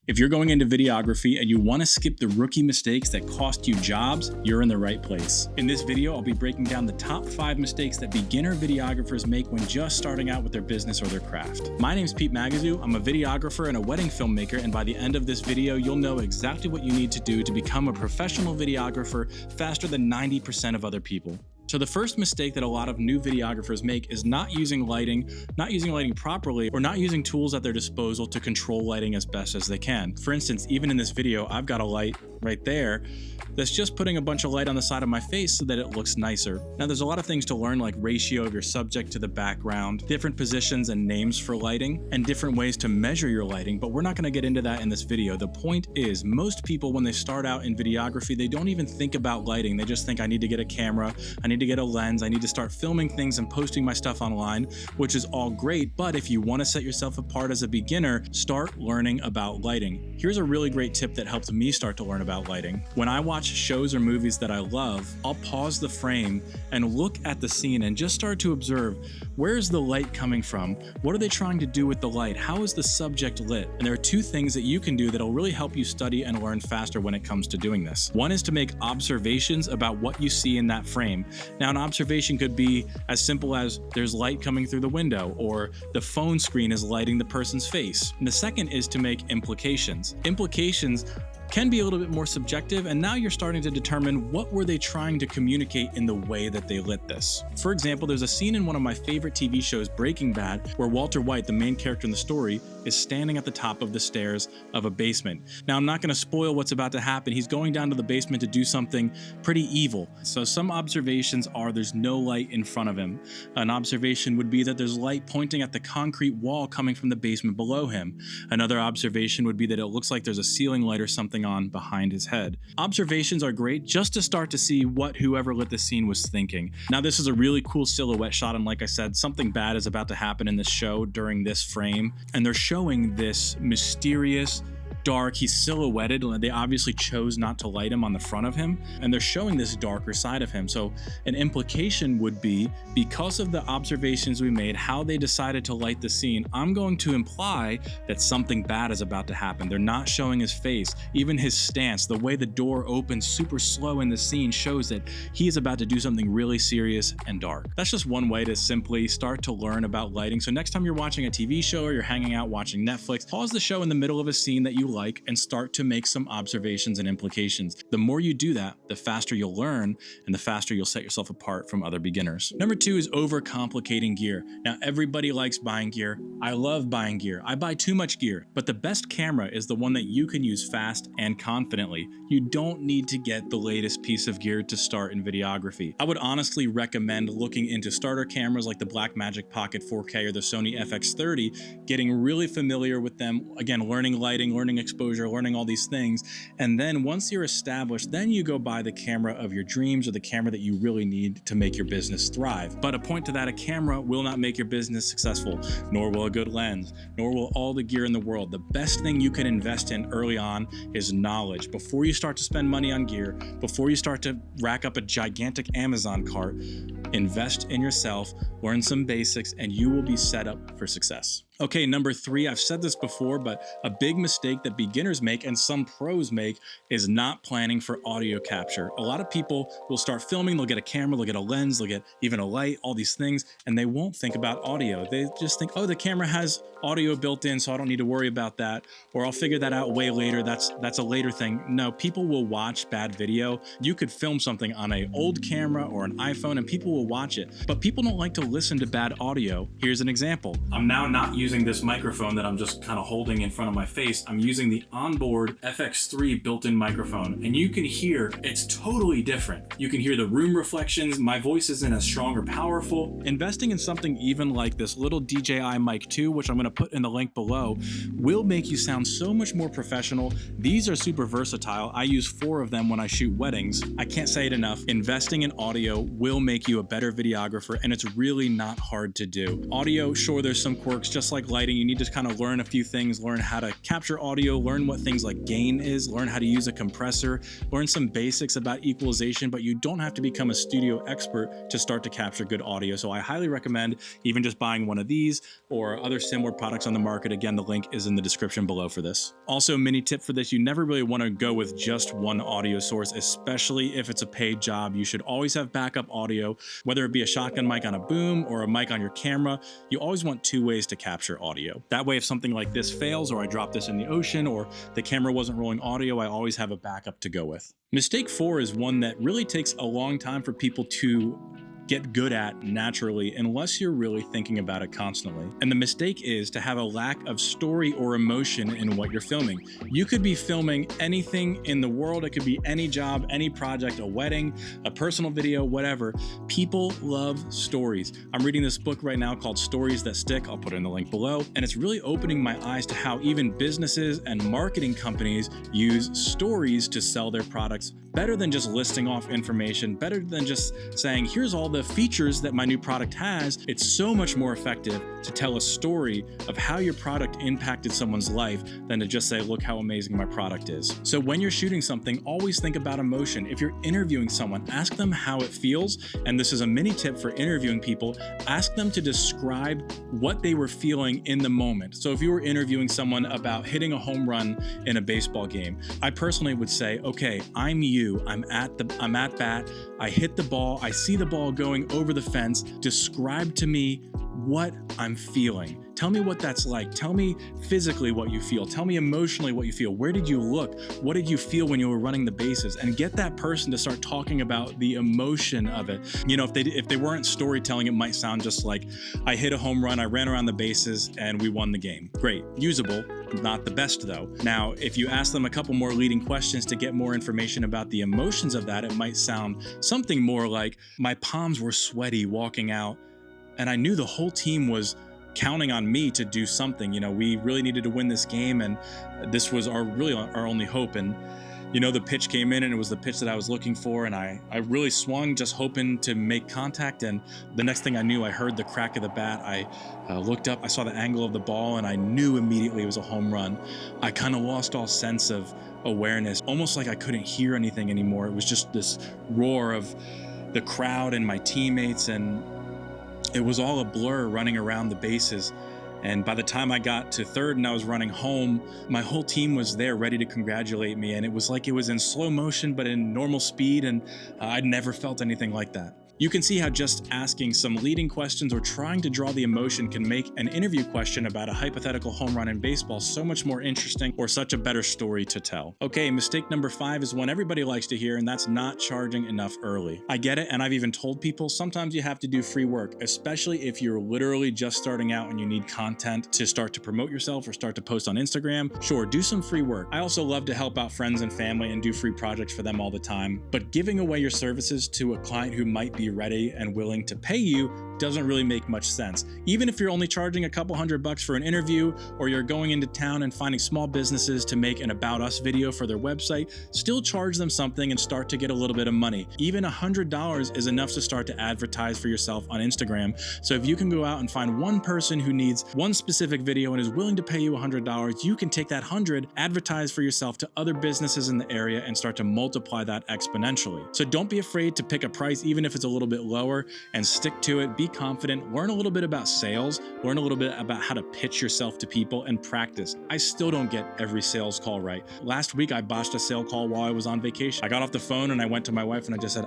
If you're going into videography and you want to skip the rookie mistakes that cost you jobs, you're in the right place. In this video, I'll be breaking down the top 5 mistakes that beginner videographers make when just starting out with their business or their craft. My name's Pete Magazoo. I'm a videographer and a wedding filmmaker, and by the end of this video, you'll know exactly what you need to do to become a professional videographer faster than 90% of other people. So the first mistake that a lot of new videographers make is not using lighting properly, or not using tools at their disposal to control lighting as best as they can. For instance, even in this video, I've got a light right there that's just putting a bunch of light on the side of my face so that it looks nicer. Now, there's a lot of things to learn, like ratio of your subject to the background, different positions and names for lighting, and different ways to measure your lighting, but we're not going to get into that in this video. The point is, most people, when they start out in videography, they don't even think about lighting. They just think, I need to get a camera, I need to get a lens, I need to start filming things and posting my stuff online, which is all great, but if you want to set yourself apart as a beginner, start learning about lighting. Here's a really great tip that helped me start to learn about lighting. When I watch shows or movies that I love, I'll pause the frame and look at the scene and just start to observe, where is the light coming from? What are they trying to do with the light? How is the subject lit? And there are 2 things that you can do that'll really help you study and learn faster when it comes to doing this. One is to make observations about what you see in that frame. Now, an observation could be as simple as there's light coming through the window, or the phone screen is lighting the person's face. And the second is to make implications. Implications can be a little bit more subjective, and now you're starting to determine what were they trying to communicate in the way that they lit this. For example, there's a scene in one of my favorite TV shows, Breaking Bad, where Walter White, the main character in the story, is standing at the top of the stairs of a basement. Now, I'm not going to spoil what's about to happen. He's going down to the basement to do something pretty evil. So some observations are there's no light in front of him. An observation would be that there's light pointing at the concrete wall coming from the basement below him. Another observation would be that it looks like there's a ceiling light or something on behind his head. Observations are great just to start to see what whoever lit the scene was thinking. Now, this is a really cool silhouette shot, and like I said, something bad is about to happen in this show during this frame, and they're showing this mysterious, dark, he's silhouetted. They obviously chose not to light him on the front of him, and they're showing this darker side of him. So an implication would be, because of the observations we made, how they decided to light the scene, I'm going to imply that something bad is about to happen. They're not showing his face. Even his stance, the way the door opens super slow in the scene, shows that he is about to do something really serious and dark. That's just one way to simply start to learn about lighting. So next time you're watching a TV show or you're hanging out watching Netflix, pause the show in the middle of a scene that you like and start to make some observations and implications. The more you do that, the faster you'll learn, and the faster you'll set yourself apart from other beginners. Number 2 is overcomplicating gear. Now, everybody likes buying gear. I love buying gear. I buy too much gear, but the best camera is the one that you can use fast and confidently. You don't need to get the latest piece of gear to start in videography. I would honestly recommend looking into starter cameras like the Blackmagic Pocket 4K or the Sony FX30, getting really familiar with them. Again, learning lighting, learning exposure, learning all these things, and then once you're established, then you go buy the camera of your dreams, or the camera that you really need to make your business thrive. But a point to that, a camera will not make your business successful, nor will a good lens, nor will all the gear in the world. The best thing you can invest in early on is knowledge. Before you start to spend money on gear, before you start to rack up a gigantic Amazon cart, invest in yourself, learn some basics, and you will be set up for success. Okay, number 3, I've said this before, but a big mistake that beginners make and some pros make is not planning for audio capture. A lot of people will start filming, they'll get a camera, they'll get a lens, they'll get even a light, all these things, and they won't think about audio. They just think, oh, the camera has audio built in, so I don't need to worry about that, or I'll figure that out way later. That's a later thing. No, people will watch bad video. You could film something on an old camera or an iPhone and people will watch it, but people don't like to listen to bad audio. Here's an example. I'm now not using this microphone that I'm just kind of holding in front of my face. I'm using the onboard FX3 built-in microphone, and you can hear it's totally different. You can hear the room reflections. My voice isn't as strong or powerful. Investing in something even like this little DJI Mic 2, which I'm going to put in the link below, will make you sound so much more professional. These are super versatile. I use 4 of them when I shoot weddings. I can't say it enough. Investing in audio will make you a better videographer, and it's really not hard to do. Audio, sure, there's some quirks, just like like lighting, you need to kind of learn a few things, learn how to capture audio, learn what things like gain is, learn how to use a compressor, learn some basics about equalization, but you don't have to become a studio expert to start to capture good audio. So I highly recommend even just buying one of these or other similar products on the market. Again, the link is in the description below for this. Also, mini tip for this, you never really want to go with just one audio source, especially if it's a paid job. You should always have backup audio, whether it be a shotgun mic on a boom or a mic on your camera. You always want two ways to capture audio. That way, if something like this fails, or I drop this in the ocean, or the camera wasn't rolling audio, I always have a backup to go with. Mistake 4 is one that really takes a long time for people to get good at naturally unless you're really thinking about it constantly. And the mistake is to have a lack of story or emotion in what you're filming. You could be filming anything in the world. It could be any job, any project, a wedding, a personal video, whatever. People love stories. I'm reading this book right now called Stories That Stick. I'll put it in the link below. And it's really opening my eyes to how even businesses and marketing companies use stories to sell their products better than just listing off information, better than just saying, here's all the features that my new product has. It's so much more effective to tell a story of how your product impacted someone's life than to just say, look how amazing my product is. So when you're shooting something, always think about emotion. If you're interviewing someone, ask them how it feels. And this is a mini tip for interviewing people. Ask them to describe what they were feeling in the moment. So if you were interviewing someone about hitting a home run in a baseball game, I personally would say, okay, I'm you. I'm at bat. I hit the ball. I see the ball going over the fence. Describe to me what I'm feeling. Tell me what that's like. Tell me physically what you feel. Tell me emotionally what you feel. Where did you look? What did you feel when you were running the bases? And get that person to start talking about the emotion of it. You know, if they weren't storytelling, it might sound just like, I hit a home run, I ran around the bases, and we won the game. Great, usable, not the best though. Now, if you ask them a couple more leading questions to get more information about the emotions of that, it might sound something more like, my palms were sweaty walking out, and I knew the whole team was counting on me to do something. You know, we really needed to win this game, and this was our only hope. And you know, the pitch came in and it was the pitch that I was looking for, and I really swung just hoping to make contact, and the next thing I knew, I heard the crack of the bat. I looked up, I saw the angle of the ball, and I knew immediately it was a home run. I kind of lost all sense of awareness, almost like I couldn't hear anything anymore. It was just this roar of the crowd and my teammates, and it was all a blur running around the bases. And by the time I got to third and I was running home, my whole team was there ready to congratulate me. And it was like it was in slow motion, but in normal speed. And I'd never felt anything like that. You can see how just asking some leading questions or trying to draw the emotion can make an interview question about a hypothetical home run in baseball so much more interesting, or such a better story to tell. Okay, mistake number 5 is one everybody likes to hear, and that's not charging enough early. I get it, and I've even told people sometimes you have to do free work, especially if you're literally just starting out and you need content to start to promote yourself or start to post on Instagram. Sure, do some free work. I also love to help out friends and family and do free projects for them all the time, but giving away your services to a client who might be ready and willing to pay you doesn't really make much sense. Even if you're only charging a couple $100 for an interview, or you're going into town and finding small businesses to make an About Us video for their website, still charge them something and start to get a little bit of money. Even $100 is enough to start to advertise for yourself on Instagram. So if you can go out and find one person who needs one specific video and is willing to pay you $100, you can take that 100, advertise for yourself to other businesses in the area, and start to multiply that exponentially. So don't be afraid to pick a price, even if it's a little bit lower, and stick to it. Be confident, learn a little bit about sales, learn a little bit about how to pitch yourself to people, and practice. I still don't get every sales call right. Last week, I botched a sale call while I was on vacation. I got off the phone and I went to my wife and I just said,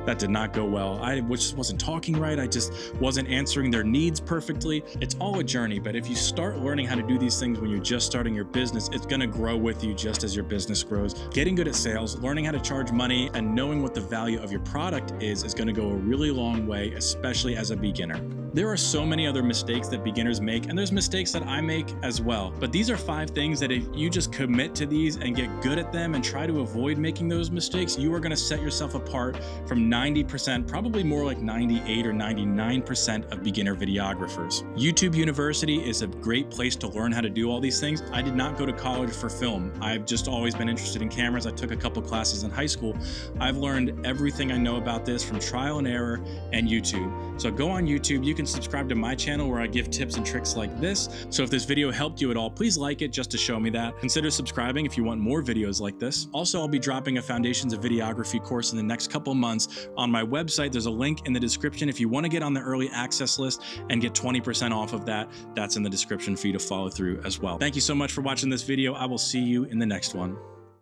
that did not go well. I just wasn't talking right. I just wasn't answering their needs perfectly. It's all a journey, but if you start learning how to do these things when you're just starting your business, it's gonna grow with you just as your business grows. Getting good at sales, learning how to charge money, and knowing what the value of your product is gonna go a really long way, especially as a beginner. There are so many other mistakes that beginners make, and there's mistakes that I make as well. But these are 5 things that if you just commit to these and get good at them and try to avoid making those mistakes, you are going to set yourself apart from 90%, probably more like 98 or 99% of beginner videographers. YouTube University is a great place to learn how to do all these things. I did not go to college for film. I've just always been interested in cameras. I took a couple classes in high school. I've learned everything I know about this from trial and error and YouTube. So go on YouTube. You can subscribe to my channel where I give tips and tricks like this. So if this video helped you at all, please like it just to show me that. Consider subscribing if you want more videos like this. Also, I'll be dropping a Foundations of Videography course in the next couple months on my website. There's a link in the description if you want to get on the early access list and get 20% off of that. That's in the description for you to follow through as well. Thank you so much for watching this video. I will see you in the next one.